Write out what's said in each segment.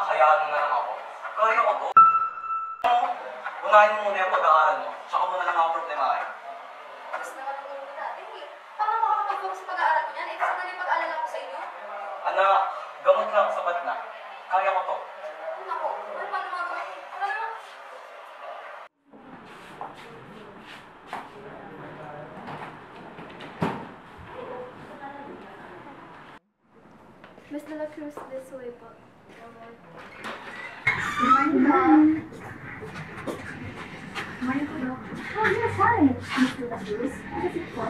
hayaan mo na lang ako. Kaya ko to. Unahin mo muna yung pag-aaral mo. Tsaka mo na lang ako problemahin. Tapos naman ang ulo natin eh. Paano makakapag-focus sa pag-aaral ko niyan? Eh, kasi na yung pag-aalala ko sa inyo. Anak, gamot lang, sapat na. Kaya ko to. Nako, ano pa naman ako? Ano naman? Miss De La Cruz, this way po. Good morning, Doc. Good morning po, Doc. Oh, yes, hi. Miss De La Cruz. Kasi po.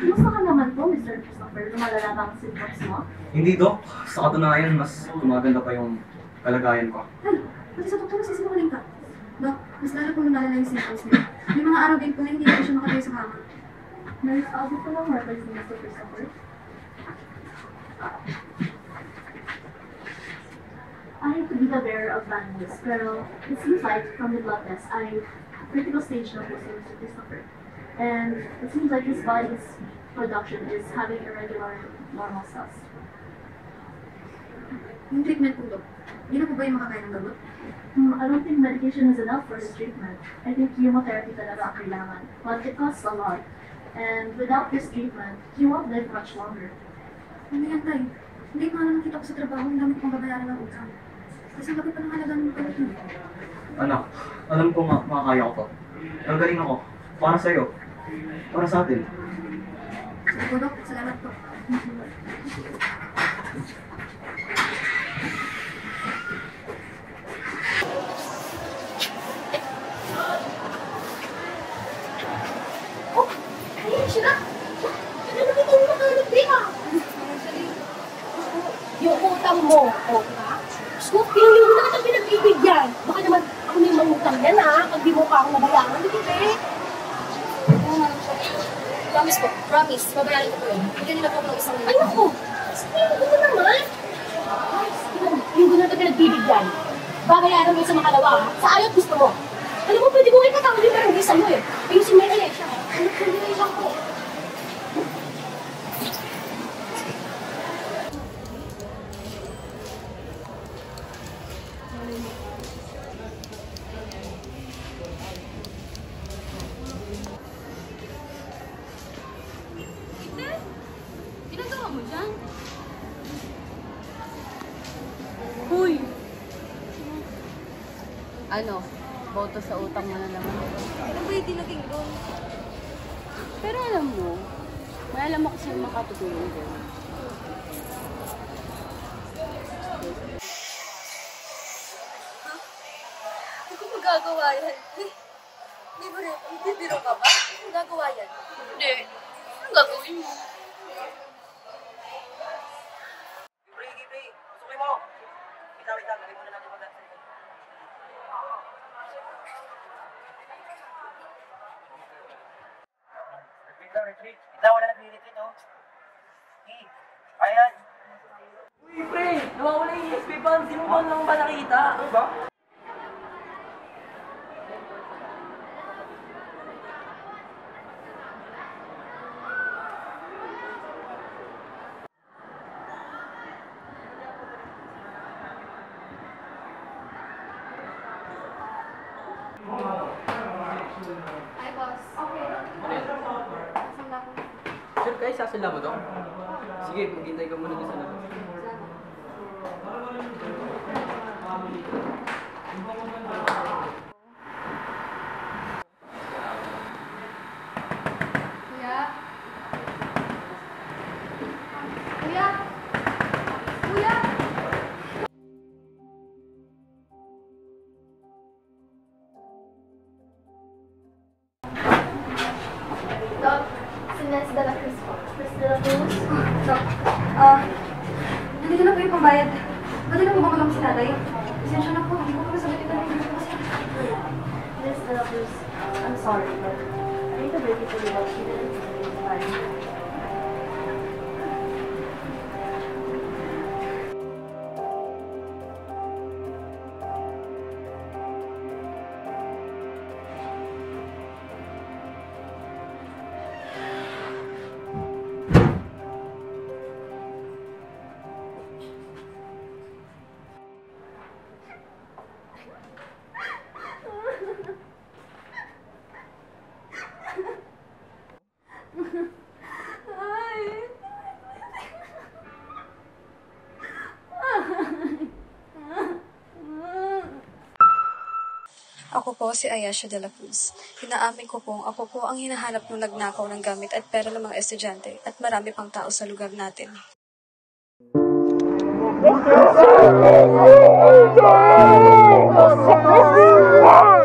Kumusta ka naman po, Mr. Christopher? Lumalala ba ang symptoms mo? Hindi, Dok. Sa katunayan, mas gumaganda pa yung kalagayan ko. Ay, pati sa doktor nasisinungaling ka. Doc, mas lalo pong lumalala yung symptoms niya. May mga araw din po na hindi na siya makatayo sa kama. Nurse, ako po lang workers ni Mr. Christopher. I have to be the bearer of bad news, pero it seems like from the blood test, ay critical stage na po si Mr. Christopher. And it seems like his body's production is having irregular normal cells. Yung treatment po, Dok, hindi na po ba yung makakain ng gamot? I don't think medication is enough for his treatment. I think chemotherapy talaga ang kailangan. But it costs a lot. And without this treatment, he won't live much longer. Ano yan, Tay? Hindi ko nga nakita ko sa trabaho, ang dami ko pang babayaran ng utang. Kasi laki pa ng halaga ng gamot mo. Anak, alam ko makakaya ko to. Nagaling ako. Para sa'yo. Para sa atin. Sige po, Dok. Salamat po. Oh, ayun siya na. Ano naman itong makahanap din ah? Yung utang mo, o ba? So, pinili mo na kitang pinagbibigyan. Baka naman ako na yung mangutang yan ha, pag di mo pa ako nabayaran, hindi ba eh? Promise po, promise, babayaran ko po yun. Bigyan nila po ako ng isang minute. Ay, ako! Sige, ano naman? Yung gano'n ito pinagbibigyan. Babayaran mo sa makalawa ha, sa ayot gusto mo. Alam mo, pwede ko kayo katawin pero hindi sa'yo eh. Ayusin mo na eh siya. Ano po nila siya ko? Ano, boto sa utang mo na naman. Ano ba yung tinaging doon? Pero alam mo, may alam ako sa'yo makatutulong din. Ha? Hindi ko magagawa yan. Hindi biro ka ba? Hindi ko magagawa yan. Hindi. Anong gagawin mo? Pre, pasukin mo! Wait lang. Galing muna natin mag-dance. Retreat. Ikaw wala nag-retreat, oh. Hey, ayan. Uy, pre! Nawawala yung ESP band. Sino ba lang ba nakita? Ano ba? Hi, boss. Okay. Nasaan na ako? Sure kayo, sasala mo doon? Sige, maghintay ka muna doon sa labas. Kuya? Kuya? Kuya? Doc, si Miss De La Cruz po. Miss De La Cruz? Doc, nandito na po yung pambayad. Pwede na po ba magam si tatay? Pasensya na po, hindi ko pa kasabitin na rin kasi. Miss De La Cruz, I'm sorry, but I need to break it to you that she didn't really fine. Ako po si Ayesha de la Cruz. Inaamin ko pong ako po ang hinahanap ng nagnakaw ng gamit at pera ng mga estudyante at marami pang tao sa lugar natin. Let's go!